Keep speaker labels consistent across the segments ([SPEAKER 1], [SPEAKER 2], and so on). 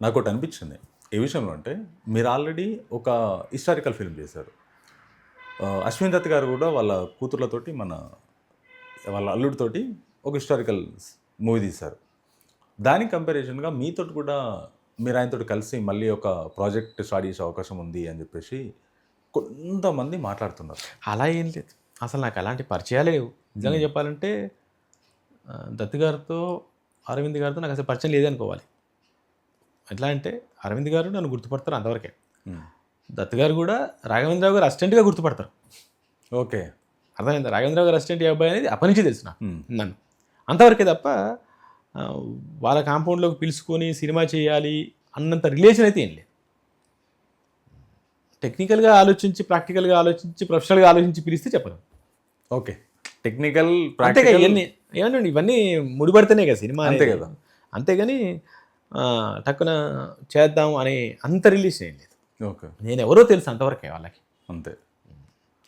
[SPEAKER 1] నాకు ఒకటి అనిపించింది ఏ విషయంలో అంటే, మీరు ఆల్రెడీ ఒక హిస్టారికల్ ఫిల్మ్ చేశారు. అశ్విన్ దత్ గారు కూడా వాళ్ళ కూతుర్లతోటి వాళ్ళ అల్లుడితోటి ఒక హిస్టారికల్ మూవీ తీశారు. దానికి కంపారిజన్‌గా మీతోటి కూడా మీరు ఆయనతోటి కలిసి మళ్ళీ ఒక ప్రాజెక్ట్ స్టార్ట్ చేసే అవకాశం ఉంది అని చెప్పేసి కొంతమంది మాట్లాడుతున్నారు.
[SPEAKER 2] అలా ఏం లేదు. అసలు నాకు అలాంటి పరిచయాలే లేవు. నిజంగా చెప్పాలంటే దత్ గారితో, అరవింద్ గారితో నాకు అసలు పరిచయం లేదనుకోవాలి. ఎట్లా అంటే అరవింద్ గారు నన్ను గుర్తుపడతారు అంతవరకే. దత్ గారు కూడా రాఘవేంద్రరావు గారు అసిస్టెంట్గా గుర్తుపడతారు.
[SPEAKER 1] ఓకే.
[SPEAKER 2] అర్థమైందా? రాఘవేంద్రరావు గారు అసిస్టెంట్ ఏ అబ్బాయి అనేది అప్పటి నుంచి తెలుసు నాకు, నన్ను అంతవరకే తప్ప వాళ్ళ కాంపౌండ్లోకి పిలుచుకొని సినిమా చేయాలి అన్నంత రిలేషన్ అయితే ఏం లేదు. టెక్నికల్గా ఆలోచించి, ప్రాక్టికల్గా ఆలోచించి, ప్రొఫెషనల్గా ఆలోచించి పిలిస్తే చెప్పను.
[SPEAKER 1] ఓకే. టెక్నికల్,
[SPEAKER 2] అంతేగా
[SPEAKER 1] ప్రాక్టికల్
[SPEAKER 2] ఇవన్నీ ఏమండి, ఇవన్నీ ముడిపడితేనే కదా సినిమా
[SPEAKER 1] అంతే
[SPEAKER 2] అనేది.
[SPEAKER 1] కదా.
[SPEAKER 2] అంతేగాని టక్కున చేద్దాం అనే అంత రిలేషన్ ఏం లేదు.
[SPEAKER 1] ఓకే.
[SPEAKER 2] నేను ఎవరో తెలుసు అంతవరకే వాళ్ళకి.
[SPEAKER 1] అంతే.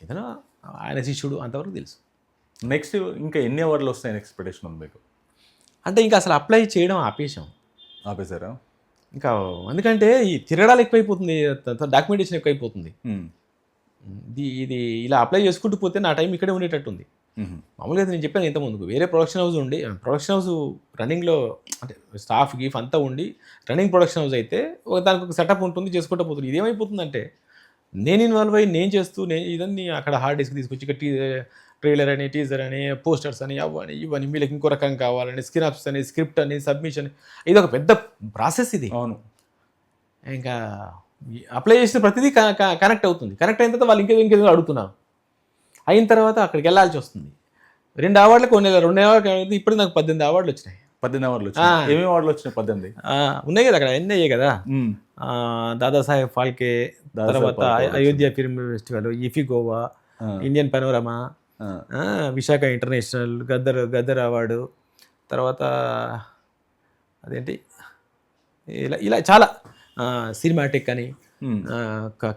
[SPEAKER 2] ఏదైనా ఆయన శిష్యుడు అంతవరకు తెలుసు.
[SPEAKER 1] నెక్స్ట్ ఇంకా ఎన్ని అవార్డులు వస్తాయని ఎక్స్పెక్టేషన్ ఉంది మీకు?
[SPEAKER 2] అంటే ఇంకా అసలు అప్లై చేయడం ఆపేశాం
[SPEAKER 1] ఆపేశారా?
[SPEAKER 2] ఇంకా. ఎందుకంటే ఈ తిరగడాలు ఎక్కువైపోతుంది, డాక్యుమెంటేషన్ ఎక్కువైపోతుంది. ఇది ఇలా అప్లై చేసుకుంటూ పోతే నా టైం ఇక్కడే ఉండేటట్టుంది. మామూలుగా నేను చెప్పాను ఇంతకుముందుకు, వేరే ప్రొడక్షన్ హౌస్ ఉండి, ప్రొడక్షన్ హౌస్ రన్నింగ్లో అంటే స్టాఫ్ గీఫ్ అంతా ఉండి రన్నింగ్ ప్రొడక్షన్ హౌస్ అయితే దానికి ఒక సెటప్ ఉంటుంది, చేసుకుంటూ పోతుంది. ఇదేమైపోతుందంటే నేను ఇన్వాల్వ్ అయ్యి నేను చేస్తూ ఇదన్నీ అక్కడ హార్డ్ డిస్క్ తీసుకొచ్చి ఇక్కడ ట్రైలర్ అని, టీజర్ అని, పోస్టర్స్ అని, అవని ఇవన్నీ, వీళ్ళకి ఇంకో రకం కావాలని, స్క్రిప్ట్స్ అని, స్క్రిప్ట్ అని, సబ్మిషన్, ఇది ఒక పెద్ద ప్రాసెస్ ఇది.
[SPEAKER 1] అవును.
[SPEAKER 2] ఇంకా అప్లై చేసిన ప్రతిదీ కనెక్ట్ అవుతుంది. కనెక్ట్ అయిన తర్వాత వాళ్ళు ఇంకేదో అడుగుతున్నారు. అయిన తర్వాత అక్కడికి వెళ్ళాల్సి వస్తుంది. 2 అవార్డులకు 2 అవార్డు ఇప్పుడు నాకు 18 అవార్డులు వచ్చినాయి.
[SPEAKER 1] 18 అవార్డులు వచ్చినాయి. ఏమేమి అవార్డులు వచ్చినాయి? 18
[SPEAKER 2] ఉన్నాయి కదా అక్కడ, ఎన్ని అయ్యాయి కదా. దాదాసాహెబ్ ఫాల్కే, తర్వాత Ayodhya film festival, ఇఫీ Goa, Indian panorama, Visakha international, Gaddar award, తర్వాత అదేంటి ఇలా చాలా సినిమాటిక్ అని,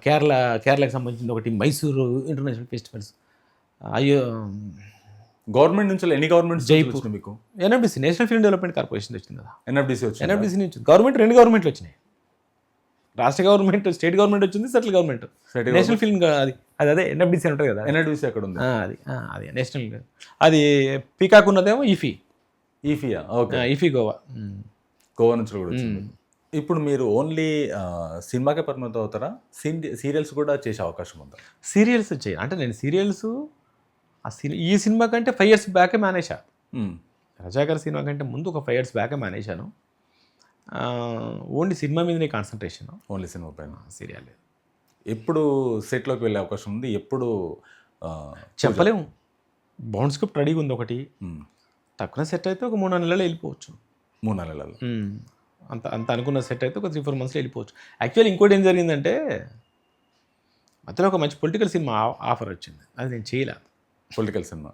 [SPEAKER 2] కేరళకి సంబంధించిన ఒకటి, మైసూరు ఇంటర్నేషనల్ ఫెస్టివల్స్,
[SPEAKER 1] గవర్నమెంట్ నుంచి ఎన్ని గవర్నమెంట్స్?
[SPEAKER 2] జైపూర్
[SPEAKER 1] మీకు
[SPEAKER 2] NFDC, national film development corporation వచ్చింది కదా.
[SPEAKER 1] ఎన్ఎఫ్డిసి వచ్చింది.
[SPEAKER 2] ఎన్ఎఫ్డిసి నుంచి గవర్నమెంట్ 2 గవర్నమెంట్లు వచ్చినాయి. రాష్ట్ర గవర్నమెంట్, స్టేట్ గవర్నమెంట్ వచ్చింది, సెంట్రల్ గవర్నమెంట్. నేషనల్ ఫిల్మ్ అది అదే ఎన్ఎఫ్డిసి అని ఉంటుంది కదా.
[SPEAKER 1] ఎన్ఎఫ్డిసి అక్కడ ఉంది.
[SPEAKER 2] అది నేషనల్. అది పీకాక్ ఉన్నదేమో
[SPEAKER 1] ఈఫియా. ఓకే.
[SPEAKER 2] ఇఫీ గోవా.
[SPEAKER 1] గోవా నుంచి కూడా వచ్చింది. ఇప్పుడు మీరు ఓన్లీ సినిమాకే పరిమితం అవుతారా? సీరియల్స్ కూడా చేసే అవకాశం ఉందా?
[SPEAKER 2] సీరియల్స్ చేయాలి అంటే నేను సీరియల్స్ ఈ సినిమా కంటే 5 years బ్యాకే మానేశా. రజాకర్ సినిమా కంటే ముందు ఒక 5 years బ్యాకే మానేశాను. ఓన్లీ సినిమా మీదనే కాన్సన్ట్రేషన్.
[SPEAKER 1] ఓన్లీ సినిమా పైన.
[SPEAKER 2] సీరియల్ లేదు.
[SPEAKER 1] ఎప్పుడు సెట్లోకి వెళ్ళే అవకాశం ఉంది? ఎప్పుడు
[SPEAKER 2] చెప్పలేము. బౌండ్ స్క్రిప్ట్ రెడీగా ఉంది ఒకటి. తక్కువ సెట్ అయితే ఒక 3-4 నెలలు వెళ్ళిపోవచ్చు.
[SPEAKER 1] 3-4 నెలలు
[SPEAKER 2] అంత అనుకున్న సెట్ అయితే ఒక 3-4 monthsలో వెళ్ళిపోవచ్చు. యాక్చువల్లీ ఇంకోటి ఏం జరిగిందంటే మధ్యలో ఒక మంచి పొలిటికల్ సినిమా ఆఫర్ వచ్చింది, అది నేను చేయలే.
[SPEAKER 1] పొలిటికల్ సినిమా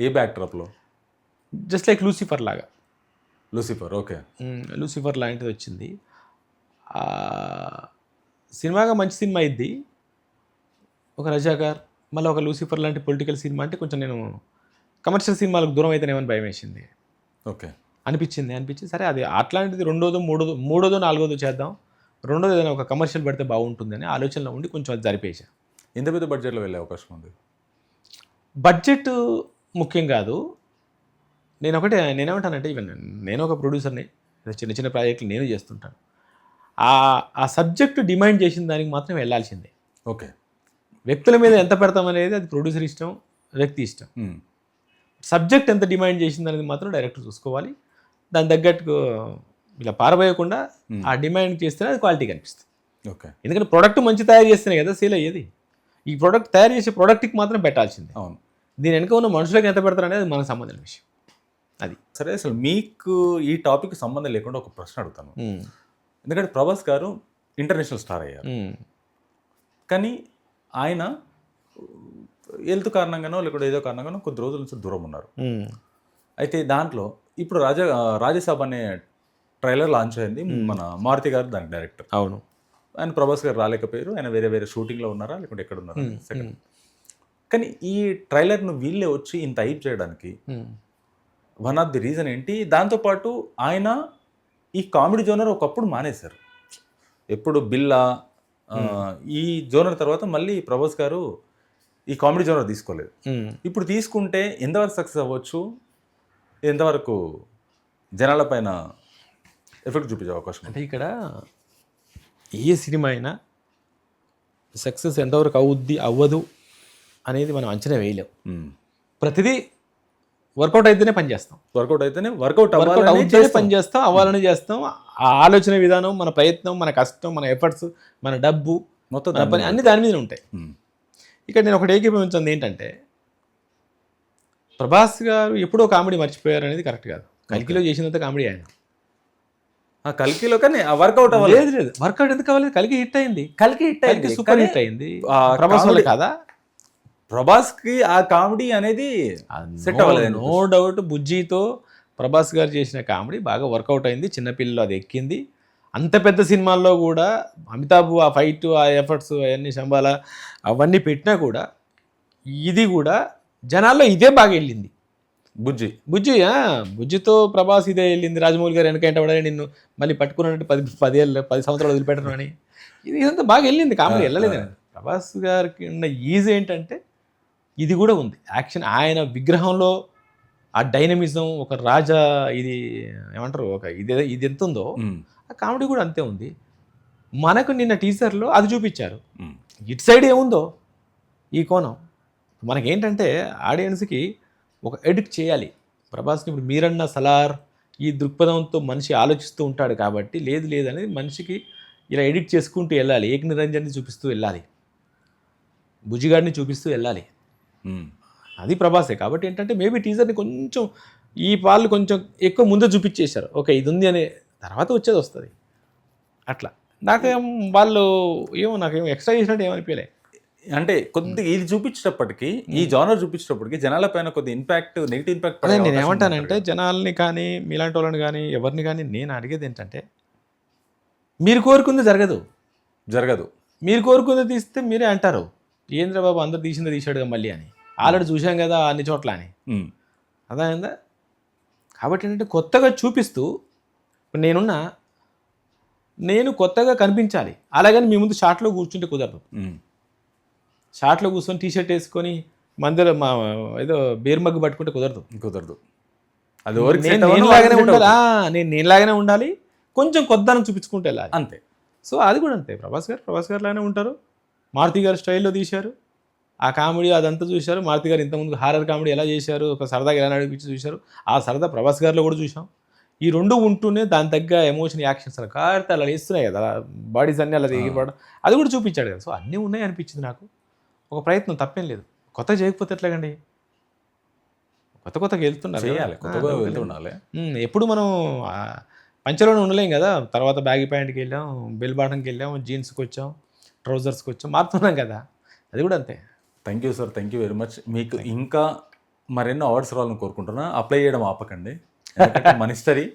[SPEAKER 1] ఏ బ్యాక్డ్రాప్లో?
[SPEAKER 2] జస్ట్ లైక్ లూసిఫర్ లాగా.
[SPEAKER 1] లూసిఫర్. ఓకే.
[SPEAKER 2] లూసిఫర్ లాంటిది వచ్చింది. సినిమాగా మంచి సినిమా ఇది. ఒక రజాకార్, మళ్ళీ ఒక లూసిఫర్ లాంటి పొలిటికల్ సినిమా అంటే కొంచెం నేను కమర్షియల్ సినిమాలకు దూరం అయితేనేమని భయం వేసింది.
[SPEAKER 1] ఓకే.
[SPEAKER 2] అనిపించింది సరే అది అట్లాంటిది రెండోదో మూడోదో నాలుగోదో చేద్దాం, రెండోది ఏదైనా ఒక కమర్షియల్ పడితే బాగుంటుందని ఆలోచనలో ఉండి కొంచెం అది జరిపేసా.
[SPEAKER 1] ఎంత పెద్ద బడ్జెట్లో వెళ్ళే అవకాశం ఉంది?
[SPEAKER 2] బడ్జెట్ ముఖ్యం కాదు. నేనేమంటానంటే ఈవెన్ నేను ఒక ప్రొడ్యూసర్ని, చిన్న చిన్న ప్రాజెక్టులు నేను చేస్తుంటాను. ఆ సబ్జెక్టు డిమాండ్ చేసిన దానికి మాత్రం వెళ్ళాల్సిందే.
[SPEAKER 1] ఓకే.
[SPEAKER 2] వ్యక్తుల మీద ఎంత పెడతామనేది అది ప్రొడ్యూసర్ ఇష్టం, వ్యక్తి ఇష్టం. సబ్జెక్ట్ ఎంత డిమాండ్ చేసింది అనేది మాత్రం డైరెక్టర్ చూసుకోవాలి. దాని తగ్గట్టు ఇలా పారబోయకుండా ఆ డిమాండ్ చేస్తేనే అది క్వాలిటీ కనిపిస్తుంది.
[SPEAKER 1] ఓకే. ఎందుకంటే
[SPEAKER 2] ప్రోడక్ట్ మంచి తయారు చేస్తేనే కదా సేల్ అయ్యేది. ఈ ప్రోడక్ట్ తయారు చేసే ప్రోడక్ట్కి మాత్రం పెట్టాల్సిందే.
[SPEAKER 1] అవును.
[SPEAKER 2] దీని వెనుక ఉన్న మనుషులకు ఎంత పెడతారు అనేది మనకు సంబంధించిన విషయం. అది
[SPEAKER 1] సరే. అసలు మీకు ఈ టాపిక్ సంబంధం లేకుండా ఒక ప్రశ్న అడుగుతాను. ఎందుకంటే ప్రభాస్ గారు ఇంటర్నేషనల్ స్టార్ అయ్యారు, కానీ ఆయన హెల్త్ కారణంగానో లేకపోతే ఏదో కారణంగానో కొద్ది రోజుల నుంచి దూరం ఉన్నారు. అయితే దాంట్లో ఇప్పుడు రాజసాబ్ అనే ట్రైలర్ లాంచ్ అయింది. మన మారుతి గారు దానికి డైరెక్టర్.
[SPEAKER 2] అవును.
[SPEAKER 1] ఆయన ప్రభాస్ గారు రాలేకపోయారు. ఆయన వేరే షూటింగ్లో ఉన్నారా లేకుంటే ఎక్కడ ఉన్నారా సెకండ్. కానీ ఈ ట్రైలర్ను వీళ్ళే వచ్చి ఇంత హైప్ చేయడానికి వన్ ఆఫ్ ది రీజన్ ఏంటి? దాంతోపాటు ఆయన ఈ కామెడీ జోనర్ ఒకప్పుడు మానేశారు. ఎప్పుడు బిల్లా ఈ జోనర్ తర్వాత మళ్ళీ ప్రభాస్ గారు ఈ కామెడీ జోనర్ తీసుకోలేదు. ఇప్పుడు తీసుకుంటే ఎంతవరకు సక్సెస్ అవ్వచ్చు, ఎంతవరకు జనాల పైన ఎఫెక్ట్ చూపించే అవకాశం ఉంది?
[SPEAKER 2] అంటే ఇక్కడ ఏ సినిమా అయినా సక్సెస్ ఎంతవరకు అవ్వదు అనేది మనం అంచనా వేయలేం. ప్రతిదీ వర్కౌట్ అయితేనే పని చేస్తాం,
[SPEAKER 1] వర్కౌట్ అయితేనే వర్కౌట్
[SPEAKER 2] అవుతేనే పని చేస్తాం, అవ్వాలని చేస్తాం. ఆ ఆలోచన విధానం, మన ప్రయత్నం, మన కష్టం, మన ఎఫర్ట్స్, మన డబ్బు,
[SPEAKER 1] మొత్తం
[SPEAKER 2] మన పని అన్ని దాని మీద ఉంటాయి. ఇక్కడ నేను ఒకటి ఏకీభవించింది ఏంటంటే, ప్రభాస్ గారు ఎప్పుడో కామెడీ మర్చిపోయారు అనేది కరెక్ట్ కాదు. కల్కిలో చేసినంత కామెడీ ఆయన
[SPEAKER 1] కల్కిలో, కానీ వర్కౌట్
[SPEAKER 2] అవ్వలేదు. లేదు వర్కౌట్ ఎందుకు అవ్వలేదు? కల్కి హిట్ అయింది, కల్కి సూపర్ హిట్ అయింది. ప్రభాస్ వల్ల కదా,
[SPEAKER 1] ప్రభాస్ కి ఆ కామెడీ అనేది సెట్ అవ్వలేదు.
[SPEAKER 2] No doubt. బుజ్జితో ప్రభాస్ గారు చేసిన కామెడీ బాగా వర్కౌట్ అయింది, చిన్నపిల్లలు అది ఎక్కింది. అంత పెద్ద సినిమాల్లో కూడా అమితాబ్ ఆ ఫైట్, ఆ ఎఫర్ట్స్ అవన్నీ సంబాల అవన్నీ పెట్టినా కూడా ఇది కూడా జనాల్లో ఇదే బాగా వెళ్ళింది. బుజ్జితో ప్రభాస్ ఇదే వెళ్ళింది. రాజమౌళి గారు వెనకంటే పడాలి, నిన్ను మళ్ళీ పట్టుకున్నట్టు 10 సంవత్సరాలు వదిలిపెట్టడం అని ఇదంతా బాగా వెళ్ళింది. కామెడీ వెళ్ళలేదు. ప్రభాస్ గారికి ఉన్న ఈజీ ఏంటంటే ఇది కూడా ఉంది యాక్షన్. ఆయన విగ్రహంలో ఆ డైనమిజం, ఒక రాజా ఇది ఏమంటారు, ఒక ఇది ఎంత ఉందో ఆ కామెడీ కూడా అంతే ఉంది. మనకు నిన్న టీజర్లో అది చూపించారు. ఇటు సైడ్ ఏముందో ఈ కోణం మనకేంటంటే ఆడియన్స్కి ఒక ఎడిట్ చేయాలి. ప్రభాస్ని ఇప్పుడు మీరన్న సలార్ ఈ దృక్పథంతో మనిషి ఆలోచిస్తూ ఉంటాడు కాబట్టి లేదు అనేది మనిషికి ఇలా ఎడిట్ చేసుకుంటూ వెళ్ళాలి. ఏక నిరంజన్ని చూపిస్తూ వెళ్ళాలి, బుజ్జిగాడిని చూపిస్తూ వెళ్ళాలి. అది ప్రభాసే. కాబట్టి ఏంటంటే మేబీ టీజర్ని కొంచెం ఈ వాళ్ళు కొంచెం ఎక్కువ ముందే చూపించేశారు. ఓకే ఇది ఉంది అనే తర్వాత వచ్చేది వస్తుంది. అట్లా నాకేం వాళ్ళు నాకేమో ఎక్స్ట్రా చేసినట్టు ఏమనిపించలే.
[SPEAKER 1] అంటే కొద్దిగా ఇది చూపించేటప్పటికి, ఈ జానర్ చూపించేటప్పటికి జనాల పైన కొద్ది ఇంపాక్ట్, నెగిటివ్ ఇంపాక్ట్.
[SPEAKER 2] అదే నేను ఏమంటానంటే, జనాల్ని కానీ మీలాంటి వాళ్ళని కానీ ఎవరిని కానీ నేను అడిగేది ఏంటంటే, మీరు కోరుకుంది జరగదు. మీరు కోరుకుంది తీస్తే మీరే అంటారు ఏంద్ర బాబు అందరు తీసిందే తీసాడుగా మళ్ళీ అని. ఆల్రెడీ చూసాం కదా అన్ని చోట్ల అని. అదేందా. కాబట్టి ఏంటంటే కొత్తగా చూపిస్తూ, ఇప్పుడు నేను కొత్తగా కనిపించాలి. అలాగని మీ ముందు షార్ట్లో కూర్చుంటే కుదరదు. షార్ట్లో కూర్చొని టీషర్ట్ వేసుకొని మందిలో ఏదో బేర్ మగ్గు పట్టుకుంటే కుదరదు. అది నేనులాగానే ఉండాలి, కొంచెం కొత్తదనం చూపించుకుంటూ వెళ్ళాలి అంతే. సో అది కూడా అంతే. ప్రభాస్ గారు లాగానే ఉంటారు. మారుతి గారు స్టైల్లో తీశారు ఆ కామెడీ, అదంతా చూశారు. మారుతి గారు ఇంతకుముందు హారర్ కామెడీ ఎలా చేశారు, ఒక సరదాగా ఎలా నడిపించి చూశారు. ఆ సరదా ప్రభాస్ గారిలో కూడా చూసాం. ఈ రెండు ఉంటూనే దాని తగ్గ ఎమోషన్, యాక్షన్స్ అలా కారితే అలా వేస్తున్నాయి కదా, బాడీస్ అన్నీ అలా ఎగిరిపడడం, అది కూడా చూపించాడు కదా. సో అన్నీ ఉన్నాయి అనిపించింది నాకు. ఒక ప్రయత్నం తప్పేం లేదు. కొత్తగా చేయకపోతే ఎట్లాగండి, కొత్తగా వెళ్తున్నారు. ఎప్పుడు మనం పంచలోనే ఉండలేం కదా. తర్వాత బ్యాగీ ప్యాంట్కి వెళ్ళాం, బెల్ బాటంకి వెళ్ళాం, జీన్స్కి వచ్చాం, ట్రౌజర్స్కి వచ్చాం, మారుతున్నాం కదా. అది కూడా అంతే.
[SPEAKER 1] Thank you sir, thank you very much. మీకు ఇంకా మరెన్నో అవార్డ్స్ రావాలని కోరుకుంటున్నా. అప్లై చేయడం ఆపకండి. మన హిస్టరీ,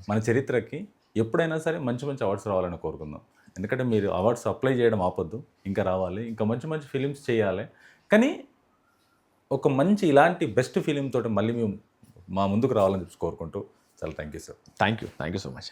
[SPEAKER 1] మన చరిత్రకి ఎప్పుడైనా సరే మంచి అవార్డ్స్ రావాలని కోరుకుందాం. ఎందుకంటే మీరు అవార్డ్స్ అప్లై చేయడం ఆపొద్దు, ఇంకా రావాలి, ఇంకా మంచి ఫిలిమ్స్ చేయాలి. కానీ ఒక మంచి ఇలాంటి బెస్ట్ ఫిలిం తోటి మళ్ళీ మేము మా ముందుకు రావాలని చెప్పి కోరుకుంటూ చాలా thank you sir.
[SPEAKER 2] Thank you so much.